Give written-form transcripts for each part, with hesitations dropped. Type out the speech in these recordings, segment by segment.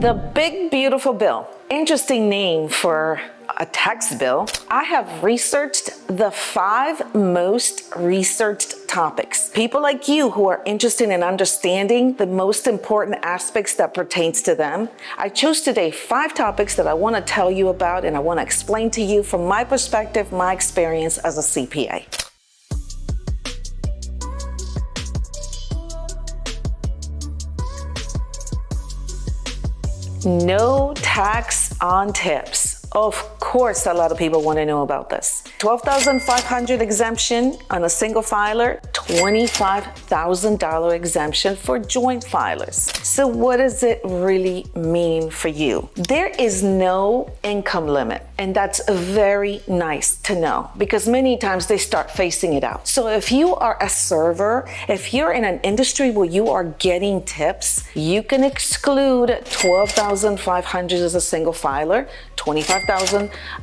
The big beautiful bill. Interesting name for a tax bill. I have researched the 5 most researched topics. People like you who are interested in understanding the most important aspects that pertains to them. I chose today 5 topics that I want to tell you about and I want to explain to you from my perspective, my experience as a CPA. No tax on tips. Of course, a lot of people want to know about this. $12,500 exemption on a single filer, $25,000 exemption for joint filers. So what does it really mean for you? There is no income limit, and that's very nice to know because many times they start phasing it out. So if you are a server, if you're in an industry where you are getting tips, you can exclude $12,500 as a single filer, $25,000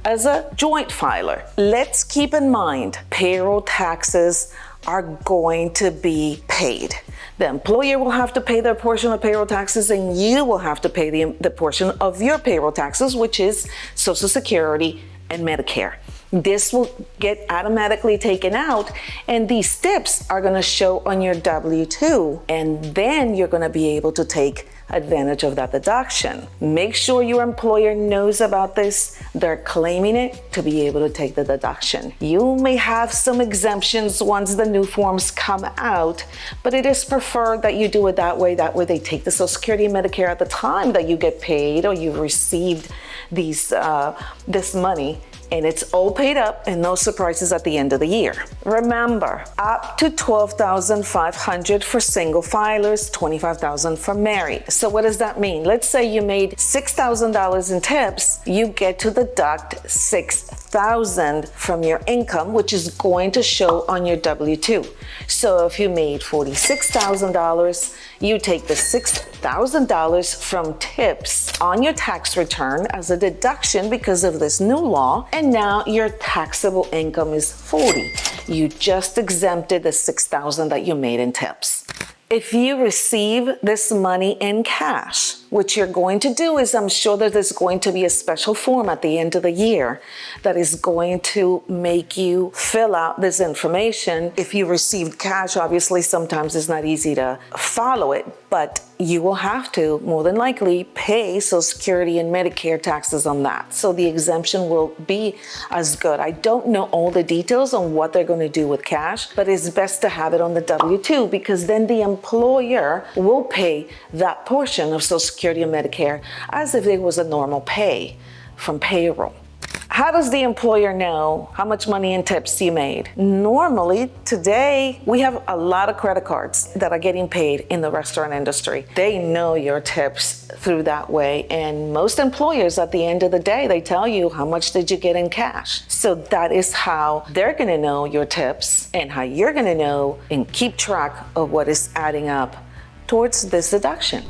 as a joint filer. Let's keep in mind, payroll taxes are going to be paid. The employer will have to pay their portion of payroll taxes and you will have to pay the portion of your payroll taxes, which is Social Security and Medicare. This will get automatically taken out and these tips are going to show on your W-2 and then you're going to be able to take advantage of that deduction. Make sure your employer knows about this. They're claiming it to be able to take the deduction. You may have some exemptions once the new forms come out, but it is preferred that you do it that way. That way they take the Social Security and Medicare at the time that you get paid or you've received this money, and it's all paid up and no surprises at the end of the year. Remember, up to $12,500 for single filers, $25,000 for married. So what does that mean? Let's say you made $6,000 in tips, you get to deduct $6,000 from your income, which is going to show on your W-2. So if you made $46,000, you take the $6,000 from tips on your tax return as a deduction because of this new law, and now your taxable income is $40,000. You just exempted the $6,000 that you made in tips. If you receive this money in cash, what you're going to do is, I'm sure that there's going to be a special form at the end of the year that is going to make you fill out this information. If you received cash, obviously sometimes it's not easy to follow it, but you will have to, more than likely, pay Social Security and Medicare taxes on that. So the exemption will be as good. I don't know all the details on what they're going to do with cash, but it's best to have it on the W-2 because then the employer will pay that portion of Social Security and Medicare as if it was a normal pay from payroll. How does the employer know how much money in tips you made? Normally, today, we have a lot of credit cards that are getting paid in the restaurant industry. They know your tips through that way, and most employers at the end of the day, they tell you how much did you get in cash. So that is how they're going to know your tips and how you're going to know and keep track of what is adding up towards this deduction.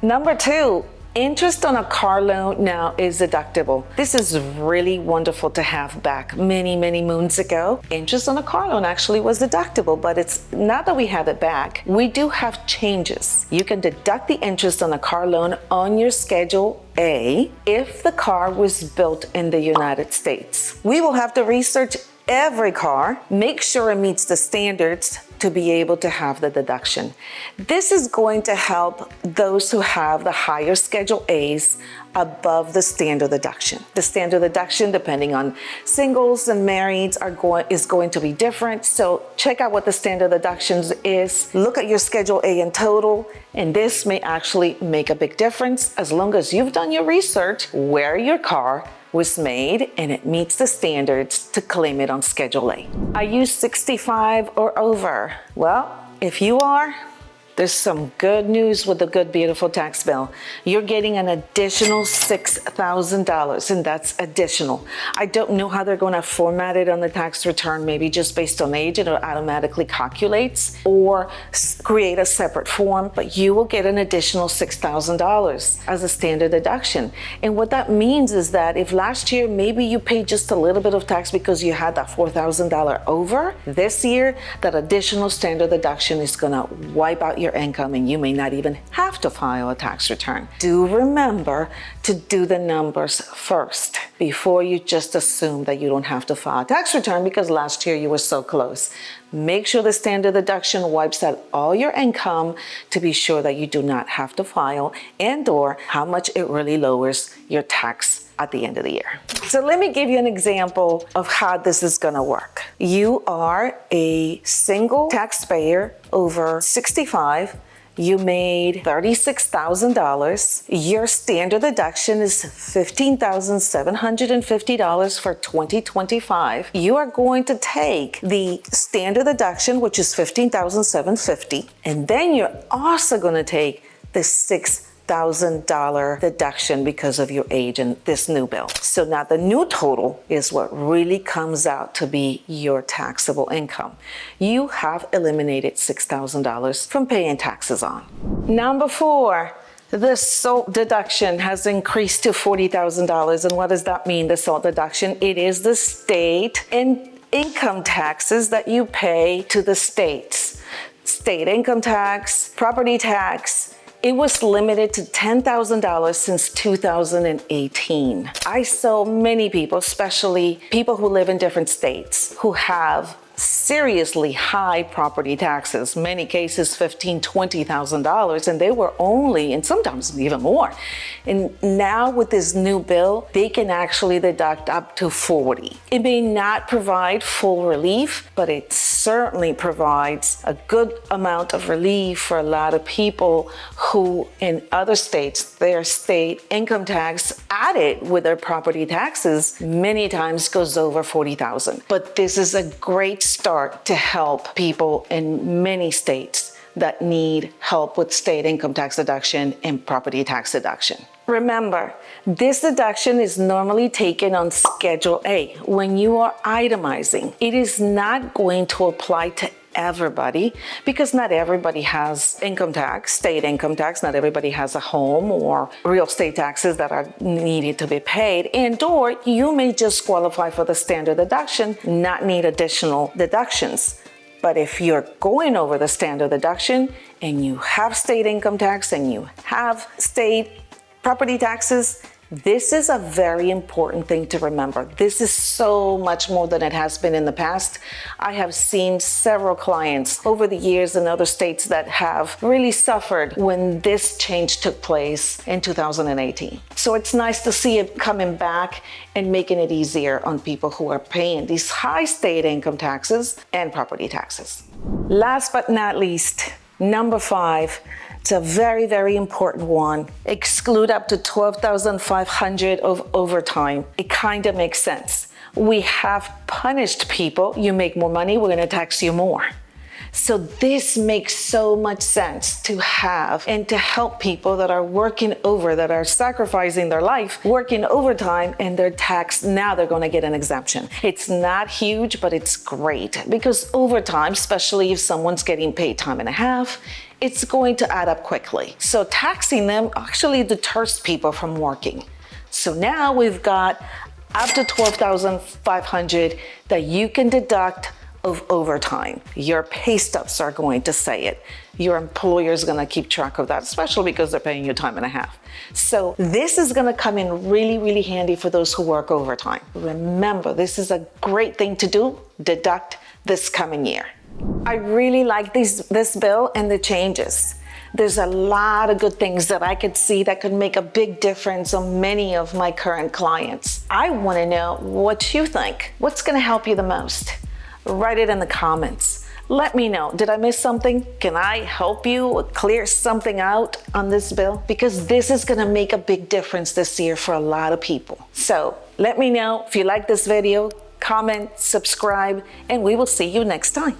Number 2, interest on a car loan now is deductible. This is really wonderful to have back many, many moons ago. Interest on a car loan actually was deductible, but it's now that we have it back, we do have changes. You can deduct the interest on a car loan on your Schedule A if the car was built in the United States. We will have to research every car, make sure it meets the standards to be able to have the deduction. This is going to help those who have the higher Schedule A's above the standard deduction. The standard deduction, depending on singles and marrieds, is going to be different. So check out what the standard deductions is. Look at your Schedule A in total, and this may actually make a big difference as long as you've done your research where your car was made and it meets the standards to claim it on Schedule A. Are you 65 or over? Well, if you are, there's some good news with the good, beautiful tax bill. You're getting an additional $6,000, and that's additional. I don't know how they're going to format it on the tax return, maybe just based on age, it automatically calculates, or create a separate form, but you will get an additional $6,000 as a standard deduction. And what that means is that if last year maybe you paid just a little bit of tax because you had that $4,000 over, this year that additional standard deduction is going to wipe out your your income and you may not even have to file a tax return. Do remember to do the numbers first before you just assume that you don't have to file a tax return because last year you were so close. Make sure the standard deduction wipes out all your income to be sure that you do not have to file and/or how much it really lowers your tax at the end of the year. So let me give you an example of how this is going to work. You are a single taxpayer over 65. You made $36,000. Your standard deduction is $15,750 for 2025. You are going to take the standard deduction, which is $15,750, and then you're also going to take the $6,000 deduction because of your age in this new bill. So now the new total is what really comes out to be your taxable income. You have eliminated $6,000 from paying taxes on. Number 4, the SALT deduction has increased to $40,000. And what does that mean, the SALT deduction? It is the state and income taxes that you pay to the states. State income tax, property tax. It was limited to $10,000 since 2018. I saw many people, especially people who live in different states, who have seriously high property taxes, many cases $15,000, $20,000, and they were only, and sometimes even more. And now with this new bill, they can actually deduct up to $40,000. It may not provide full relief, but it certainly provides a good amount of relief for a lot of people who in other states, their state income tax added with their property taxes many times goes over $40,000. But this is a great start to help people in many states that need help with state income tax deduction and property tax deduction. Remember, this deduction is normally taken on Schedule A. When you are itemizing, it is not going to apply to everybody because not everybody has income tax, state income tax, not everybody has a home or real estate taxes that are needed to be paid, and/or you may just qualify for the standard deduction, not need additional deductions. But if you're going over the standard deduction and you have state income tax and you have state property taxes, this is a very important thing to remember. This is so much more than it has been in the past. I have seen several clients over the years in other states that have really suffered when this change took place in 2018. So it's nice to see it coming back and making it easier on people who are paying these high state income taxes and property taxes. Last but not least, number 5, it's a very, very important one. Exclude up to $12,500 of overtime. It kind of makes sense. We have punished people. You make more money, we're going to tax you more. So this makes so much sense to have and to help people that are working over, that are sacrificing their life, working overtime, and they're taxed. Now they're going to get an exemption. It's not huge, but it's great because overtime, especially if someone's getting paid time and a half, it's going to add up quickly. So taxing them actually deters people from working. So now we've got up to $12,500 that you can deduct of overtime. Your pay stubs are going to say it. Your employer is going to keep track of that, especially because they're paying you time and a half. So this is going to come in really, really handy for those who work overtime. Remember, this is a great thing to do, deduct this coming year. I really like this bill and the changes. There's a lot of good things that I could see that could make a big difference on many of my current clients. I want to know what you think. What's going to help you the most? Write it in the comments. Let me know. Did I miss something? Can I help you clear something out on this bill? Because this is going to make a big difference this year for a lot of people. So let me know if you like this video, comment, subscribe, and we will see you next time.